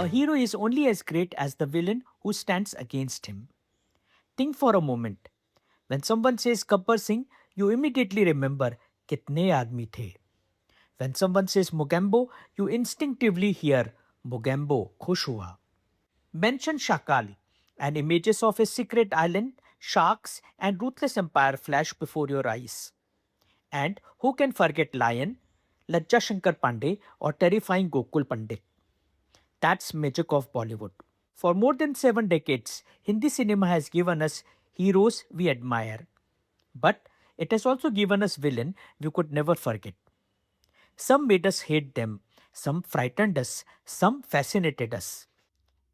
A hero is only as great as the villain who stands against him. Think for a moment. When someone says Gabbar Singh, you immediately remember kitne aadmi the. When someone says Mogambo, you instinctively hear Mogambo khush hua. Mention Shakal, and images of a secret island, sharks, and ruthless empire flash before your eyes. And who can forget Lion, Lajja Shankar Pandey, or terrifying Gokul Pandit? That's magic of Bollywood. For more than 7 decades, Hindi cinema has given us heroes we admire. But it has also given us villains we could never forget. Some made us hate them, some frightened us, some fascinated us.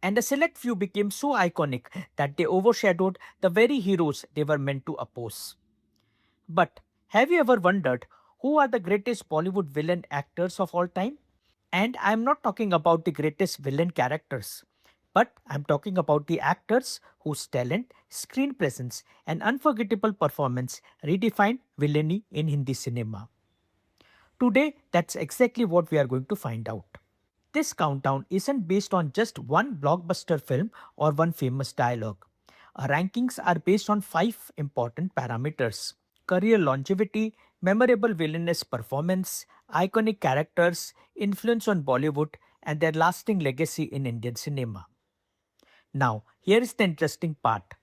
And a select few became so iconic that they overshadowed the very heroes they were meant to oppose. But have you ever wondered who are the greatest Bollywood villain actors of all time? And I'm not talking about the greatest villain characters, but I'm talking about the actors whose talent, screen presence, and unforgettable performance redefined villainy in Hindi cinema. Today, that's exactly what we are going to find out. This countdown isn't based on just one blockbuster film or one famous dialogue. Our rankings are based on five important parameters: career longevity, memorable villainous performance, iconic characters, influence on Bollywood, and their lasting legacy in Indian cinema. Now, here is the interesting part.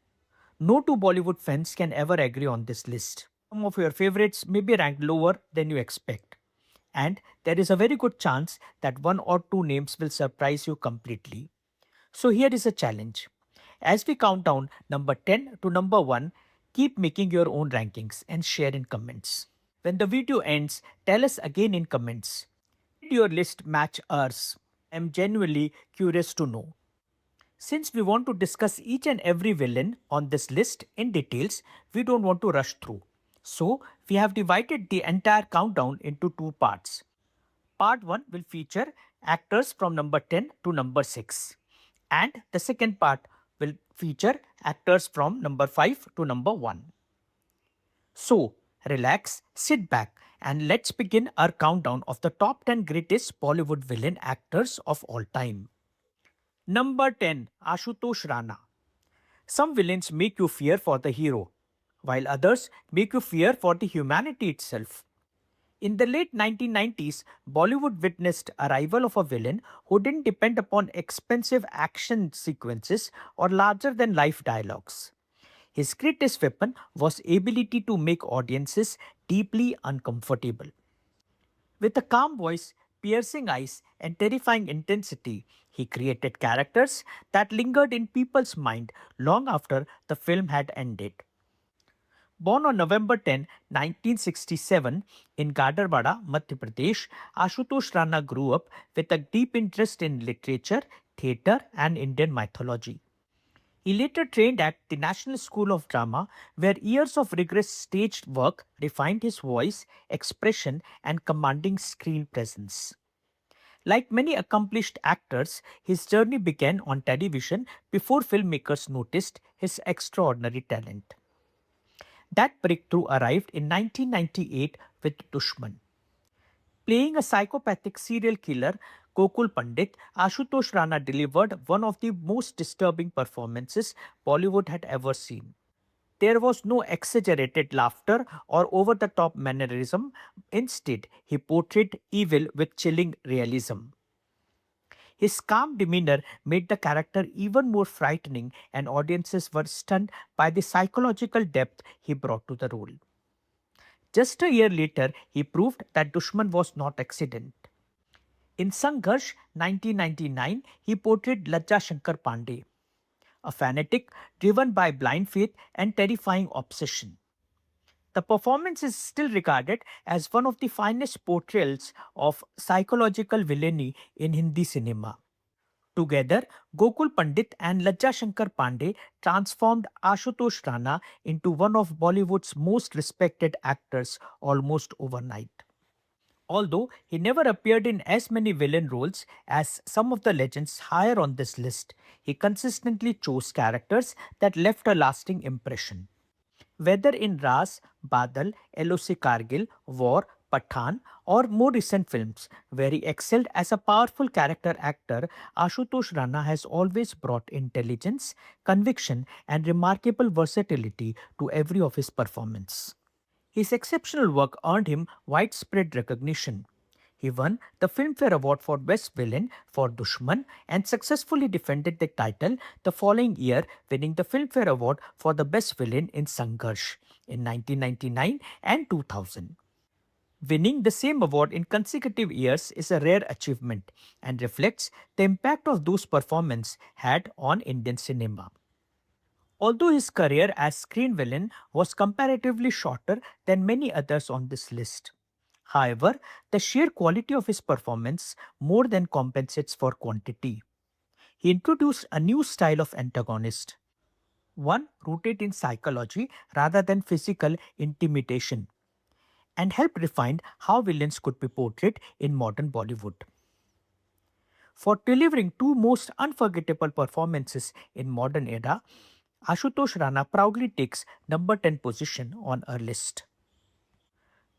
No two Bollywood fans can ever agree on this list. Some of your favorites may be ranked lower than you expect. And there is a very good chance that one or two names will surprise you completely. So here is a challenge. As we count down number 10 to number 1, keep making your own rankings and share in comments. When the video ends, tell us again in comments. Did your list match ours? I'm genuinely curious to know. Since we want to discuss each and every villain on this list in details, we don't want to rush through. So, we have divided the entire countdown into two parts. Part 1 will feature actors from number 10 to number 6. And the second part will feature actors from number 5 to number 1. So, relax, sit back, and let's begin our countdown of the top 10 greatest Bollywood villain actors of all time. Number 10, Ashutosh Rana. Some villains make you fear for the hero, while others make you fear for the humanity itself. In the late 1990s, Bollywood witnessed arrival of a villain who didn't depend upon expensive action sequences or larger-than-life dialogues. His greatest weapon was ability to make audiences deeply uncomfortable. With a calm voice, piercing eyes, and terrifying intensity, he created characters that lingered in people's mind long after the film had ended. Born on November 10, 1967, in Gadarwada, Madhya Pradesh, Ashutosh Rana grew up with a deep interest in literature, theatre, and Indian mythology. He later trained at the National School of Drama, where years of rigorous staged work refined his voice, expression, and commanding screen presence. Like many accomplished actors, his journey began on television before filmmakers noticed his extraordinary talent. That breakthrough arrived in 1998 with Dushman. Playing a psychopathic serial killer, Gokul Pandit, Ashutosh Rana delivered one of the most disturbing performances Bollywood had ever seen. There was no exaggerated laughter or over the top mannerism. Instead, he portrayed evil with chilling realism. His calm demeanor made the character even more frightening, and audiences were stunned by the psychological depth he brought to the role. Just a year later, he proved that Dushman was not accident. In Sangharsh 1999, he portrayed Lajja Shankar Pandey, a fanatic driven by blind faith and terrifying obsession. The performance is still regarded as one of the finest portrayals of psychological villainy in Hindi cinema. Together, Gokul Pandit and Lajja Shankar Pandey transformed Ashutosh Rana into one of Bollywood's most respected actors almost overnight. Although he never appeared in as many villain roles as some of the legends higher on this list, he consistently chose characters that left a lasting impression. Whether in Ras, Badal, LOC Kargil, War, Pathan, or more recent films where he excelled as a powerful character actor, Ashutosh Rana has always brought intelligence, conviction, and remarkable versatility to every of his performance. His exceptional work earned him widespread recognition. He won the Filmfare Award for Best Villain for Dushman and successfully defended the title the following year, winning the Filmfare Award for the Best Villain in Sangharsh in 1999 and 2000. Winning the same award in consecutive years is a rare achievement and reflects the impact of those performances had on Indian cinema. Although his career as screen villain was comparatively shorter than many others on this list. However, the sheer quality of his performance more than compensates for quantity. He introduced a new style of antagonist, one rooted in psychology rather than physical intimidation, and helped refine how villains could be portrayed in modern Bollywood. For delivering two most unforgettable performances in modern era, Ashutosh Rana proudly takes number 10 position on our list.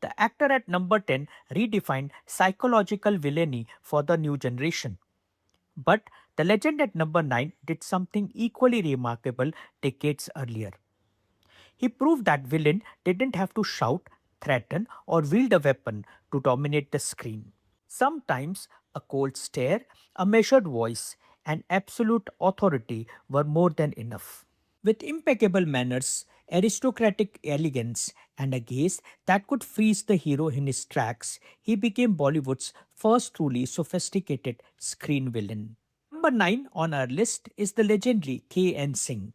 The actor at number 10 redefined psychological villainy for the new generation. But the legend at number 9 did something equally remarkable decades earlier. He proved that villain didn't have to shout, threaten, or wield a weapon to dominate the screen. Sometimes a cold stare, a measured voice, and absolute authority were more than enough. With impeccable manners, aristocratic elegance, and a gaze that could freeze the hero in his tracks, he became Bollywood's first truly sophisticated screen villain. Number 9 on our list is the legendary K.N. Singh.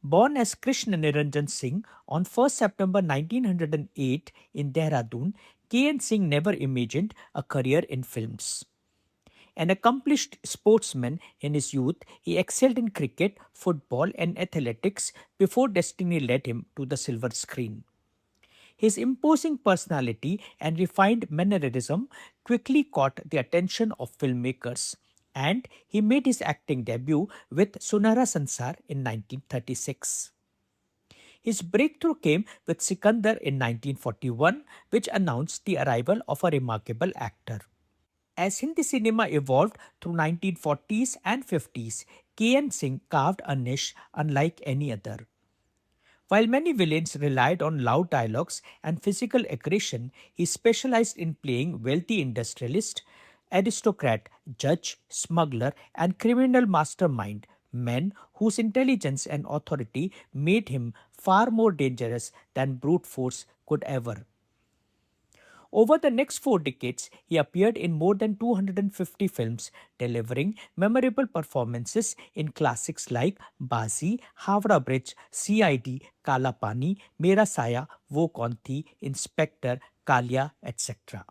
Born as Krishna Niranjan Singh on 1st September 1908 in Dehradun, K.N. Singh never imagined a career in films. An accomplished sportsman in his youth, he excelled in cricket, football, and athletics before destiny led him to the silver screen. His imposing personality and refined mannerism quickly caught the attention of filmmakers, and he made his acting debut with Sunara Sansar in 1936. His breakthrough came with Sikandar in 1941, which announced the arrival of a remarkable actor. As Hindi cinema evolved through 1940s and 50s, K.N. Singh carved a niche unlike any other. While many villains relied on loud dialogues and physical aggression, he specialized in playing wealthy industrialist, aristocrat, judge, smuggler, and criminal mastermind, men whose intelligence and authority made him far more dangerous than brute force could ever. Over the next 4 decades, he appeared in more than 250 films, delivering memorable performances in classics like Bazi, Havra Bridge, CID, Kala Pani, Mera Saya, Wo Kaun Thi, Inspector, Kalia, etc.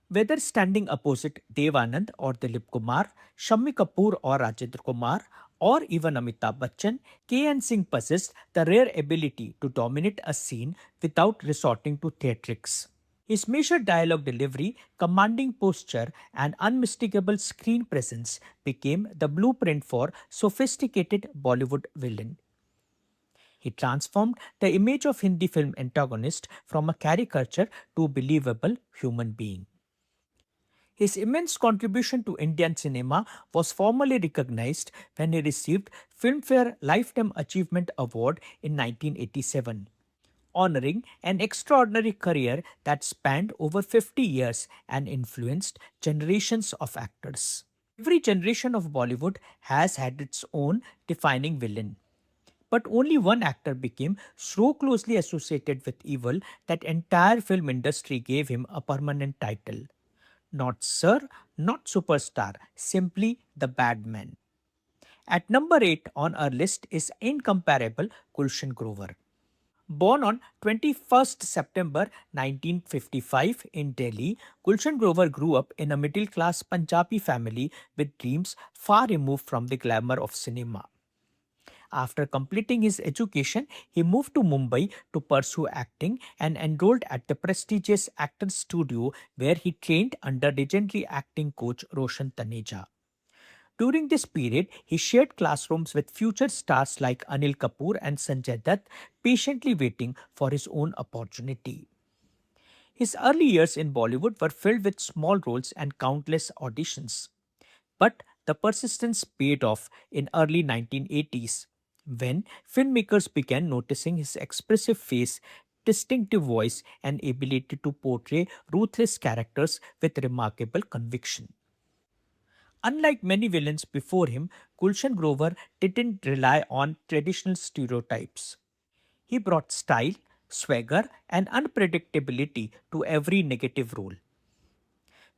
Whether standing opposite Devanand or Dilip Kumar, Shammi Kapoor or Rajendra Kumar, or even Amitabh Bachchan, K.N. Singh possessed the rare ability to dominate a scene without resorting to theatrics. His measured dialogue delivery, commanding posture, and unmistakable screen presence became the blueprint for sophisticated Bollywood villain. He transformed the image of Hindi film antagonist from a caricature to a believable human being. His immense contribution to Indian cinema was formally recognized when he received Filmfare Lifetime Achievement Award in 1987, honoring an extraordinary career that spanned over 50 years and influenced generations of actors. Every generation of Bollywood has had its own defining villain. But only one actor became so closely associated with evil that entire film industry gave him a permanent title. Not Sir, not Superstar, simply the bad man. At number 8 on our list is incomparable Gulshan Grover. Born on 21st September 1955 in Delhi, Gulshan Grover grew up in a middle class Punjabi family with dreams far removed from the glamour of cinema. After completing his education, he moved to Mumbai to pursue acting and enrolled at the prestigious Actors Studio where he trained under legendary acting coach Roshan Taneja. During this period, he shared classrooms with future stars like Anil Kapoor and Sanjay Dutt, patiently waiting for his own opportunity. His early years in Bollywood were filled with small roles and countless auditions. But the persistence paid off in early 1980s when filmmakers began noticing his expressive face, distinctive voice and ability to portray ruthless characters with remarkable conviction. Unlike many villains before him, Gulshan Grover didn't rely on traditional stereotypes. He brought style, swagger, and unpredictability to every negative role.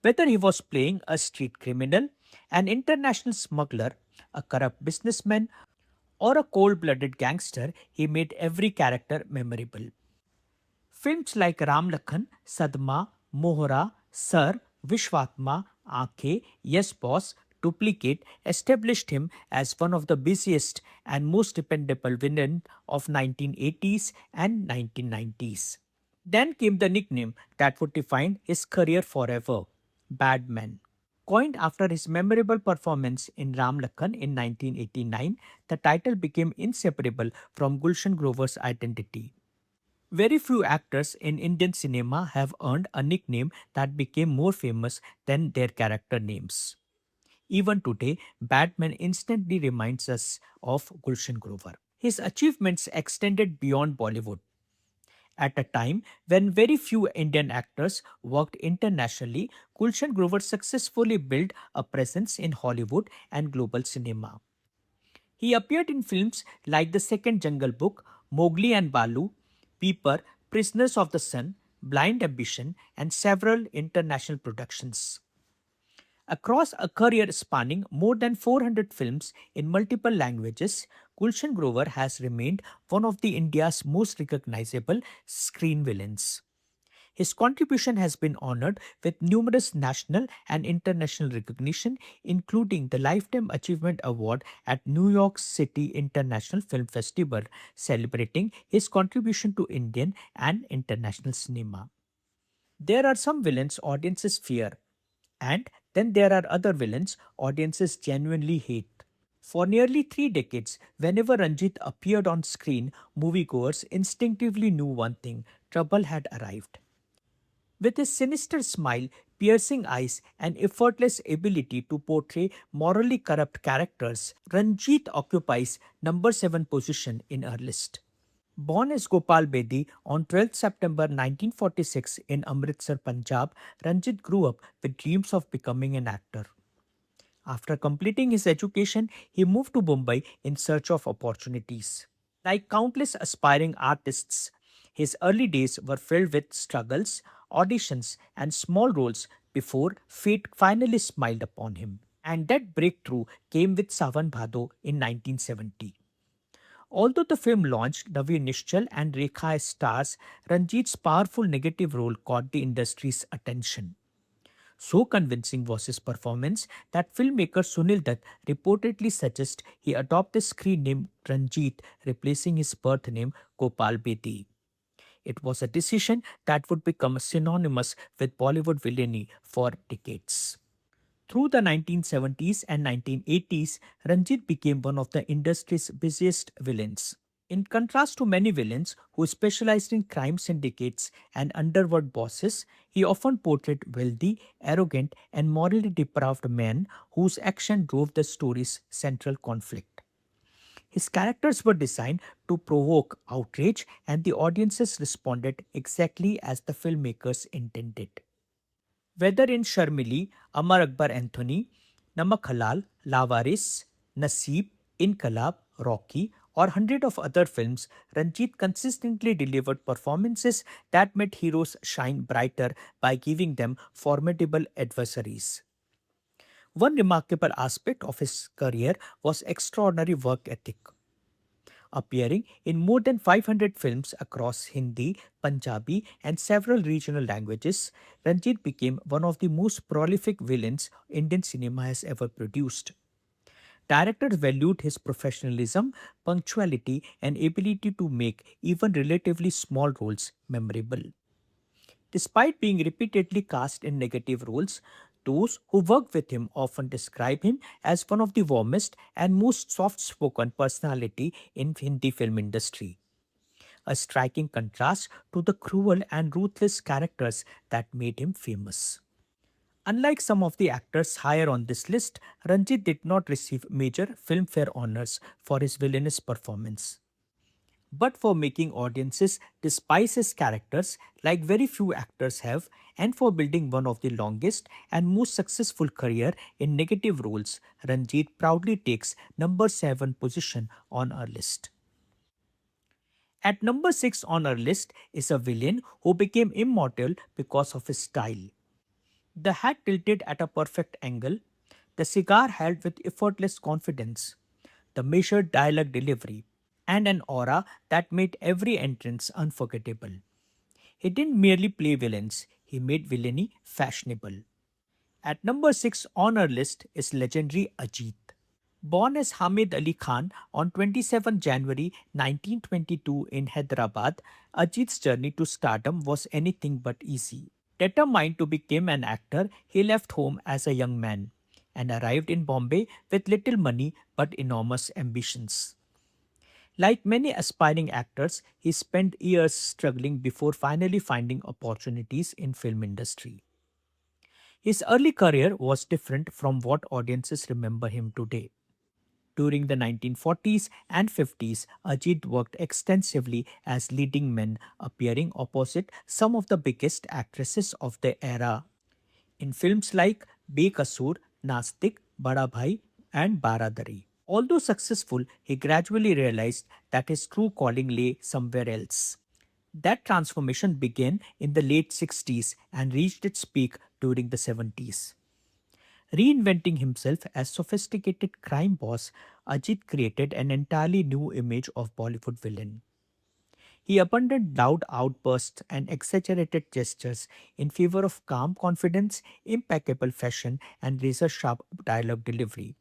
Whether he was playing a street criminal, an international smuggler, a corrupt businessman, or a cold blooded gangster, he made every character memorable. Films like Ram Lakhan, Sadma, Mohra, Sir, Vishwatma, Aankhe, Yes Boss, Duplicate established him as one of the busiest and most dependable villain of 1980s and 1990s. Then came the nickname that would define his career forever, Badman. Coined after his memorable performance in Ram Lakhan in 1989, the title became inseparable from Gulshan Grover's identity. Very few actors in Indian cinema have earned a nickname that became more famous than their character names. Even today, Batman instantly reminds us of Gulshan Grover. His achievements extended beyond Bollywood. At a time when very few Indian actors worked internationally, Gulshan Grover successfully built a presence in Hollywood and global cinema. He appeared in films like The Second Jungle Book, Mowgli and Balu, Peeper, Prisoners of the Sun, Blind Ambition, and several international productions. Across a career spanning more than 400 films in multiple languages, Gulshan Grover has remained one of the India's most recognizable screen villains. His contribution has been honored with numerous national and international recognition, including the Lifetime Achievement Award at New York City International Film Festival, celebrating his contribution to Indian and international cinema. There are some villains audiences fear, and then there are other villains audiences genuinely hate. For nearly 3 decades, whenever Ranjit appeared on screen, moviegoers instinctively knew one thing: trouble had arrived. With his sinister smile, piercing eyes, and effortless ability to portray morally corrupt characters, Ranjit occupies number 7 position in our list. Born as Gopal Bedi on 12 September 1946 in Amritsar, Punjab, Ranjit grew up with dreams of becoming an actor. After completing his education, he moved to Mumbai in search of opportunities. Like countless aspiring artists, his early days were filled with struggles, auditions, and small roles before fate finally smiled upon him. And that breakthrough came with Savan Bhado in 1970. Although the film launched Navi Nishchal and Rekha as stars, Ranjit's powerful negative role caught the industry's attention. So convincing was his performance that filmmaker Sunil Dutt reportedly suggests he adopt the screen name Ranjit, replacing his birth name Gopal Bedi. It was a decision that would become synonymous with Bollywood villainy for decades. Through the 1970s and 1980s, Ranjit became one of the industry's busiest villains. In contrast to many villains who specialized in crime syndicates and underworld bosses, he often portrayed wealthy, arrogant, and morally depraved men whose action drove the story's central conflict. His characters were designed to provoke outrage, and the audiences responded exactly as the filmmakers intended. Whether in Sharmili, Amar Akbar Anthony, Namak Halal, Lavaris, Naseeb, Inkalab, Rocky, or hundred of other films, Ranjit consistently delivered performances that made heroes shine brighter by giving them formidable adversaries. One remarkable aspect of his career was extraordinary work ethic. Appearing in more than 500 films across Hindi, Punjabi, and several regional languages, Ranjit became one of the most prolific villains Indian cinema has ever produced. Directors valued his professionalism, punctuality, and ability to make even relatively small roles memorable. Despite being repeatedly cast in negative roles, those who worked with him often describe him as one of the warmest and most soft-spoken personality in Hindi film industry. a striking contrast to the cruel and ruthless characters that made him famous. Unlike some of the actors higher on this list, Ranjit did not receive major Filmfare honors for his villainous performance, but for making audiences despise his characters like very few actors have, and for building one of the longest and most successful career in negative roles. Ranjit proudly takes number 7 position on our list. At number 6 on our list is a villain who became immortal because of his style. The hat tilted at a perfect angle, the cigar held with effortless confidence, the measured dialogue delivery, and an aura that made every entrance unforgettable. He didn't merely play villains, he made villainy fashionable. At number 6 on our list is legendary Ajit. Born as Hamid Ali Khan on 27 January 1922 in Hyderabad, Ajit's journey to stardom was anything but easy. Determined to become an actor, he left home as a young man and arrived in Bombay with little money but enormous ambitions. Like many aspiring actors, he spent years struggling before finally finding opportunities in film industry. His early career was different from what audiences remember him today. During the 1940s and 50s, Ajit worked extensively as leading men, appearing opposite some of the biggest actresses of the era in films like Bekasur, Nastik, Bada Bhai, and Baradari. Although successful, he gradually realized that his true calling lay somewhere else. That transformation began in the late 60s and reached its peak during the 70s. Reinventing himself as sophisticated crime boss, Ajit created an entirely new image of Bollywood villain. He abandoned loud outbursts and exaggerated gestures in favor of calm confidence, impeccable fashion, and razor sharp dialogue delivery.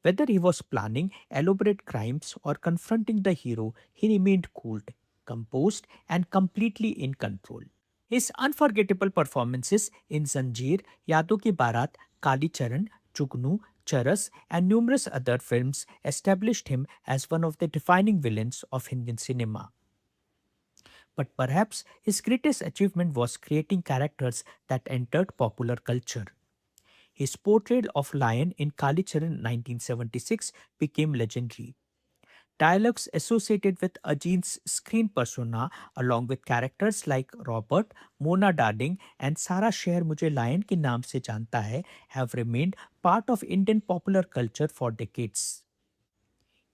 Whether he was planning elaborate crimes or confronting the hero, he remained cool, composed, and completely in control. His unforgettable performances in Zanjeer, Yadon Ki Barat, Kali Charan, Chugnu, Charas, and numerous other films established him as one of the defining villains of Indian cinema. But perhaps his greatest achievement was creating characters that entered popular culture. His portrayal of Lion in Kali Charan 1976 became legendary. Dialogues associated with Ajit's screen persona, along with characters like Robert, Mona Darling, and Sara Sher Mujhe Lion के नाम से जानता है, have remained part of Indian popular culture for decades.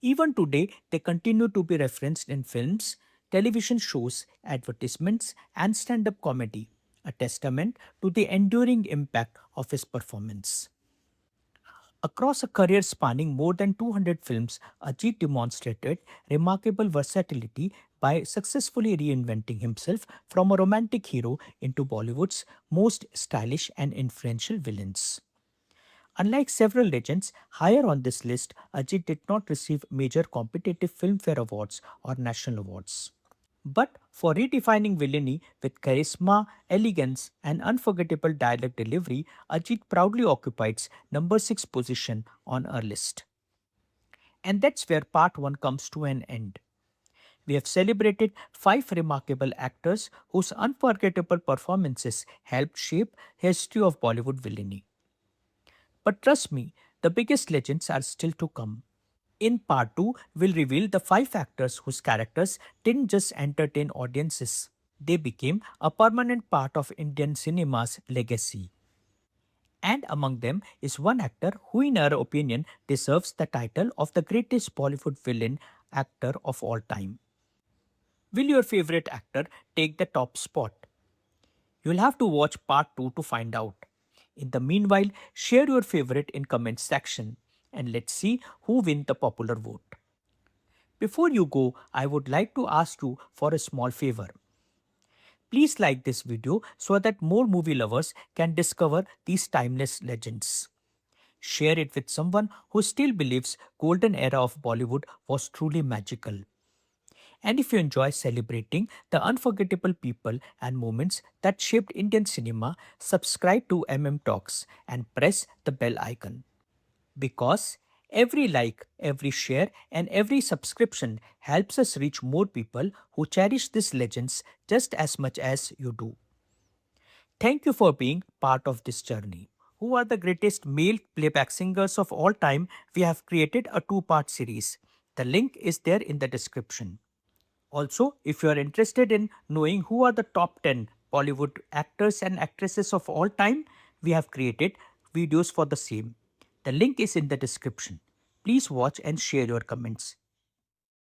Even today, they continue to be referenced in films, television shows, advertisements, and stand up comedy, a testament to the enduring impact of his performance. Across a career spanning more than 200 films, Ajit demonstrated remarkable versatility by successfully reinventing himself from a romantic hero into Bollywood's most stylish and influential villains. Unlike several legends higher on this list, Ajit did not receive major competitive Filmfare Awards or national awards. But for redefining villainy with charisma, elegance, and unforgettable dialogue delivery, Ajit proudly occupies number 6 position on our list. And that's where part 1 comes to an end. We have celebrated 5 remarkable actors whose unforgettable performances helped shape history of Bollywood villainy. But trust me, the biggest legends are still to come. In part 2, we'll reveal the 5 actors whose characters didn't just entertain audiences, they became a permanent part of Indian cinema's legacy. And among them is one actor who, in our opinion, deserves the title of the greatest Bollywood villain actor of all time. Will your favorite actor take the top spot? You'll have to watch part 2 to find out. In the meanwhile, share your favorite in comment section and let's see who win the popular vote. Before you go, I would like to ask you for a small favor. Please like this video so that more movie lovers can discover these timeless legends. Share it with someone who still believes golden era of Bollywood was truly magical. And if you enjoy celebrating the unforgettable people and moments that shaped Indian cinema, subscribe to MM Talks and press the bell icon. Because Every like, every share, and every subscription helps us reach more people who cherish these legends just as much as you do. Thank you for being part of this journey. Who are the greatest male playback singers of all time? We have created a two-part series. The link is there in the description. Also, if you are interested in knowing who are the top 10 Bollywood actors and actresses of all time, we have created videos for the same. The link is in the description. Please watch and share your comments.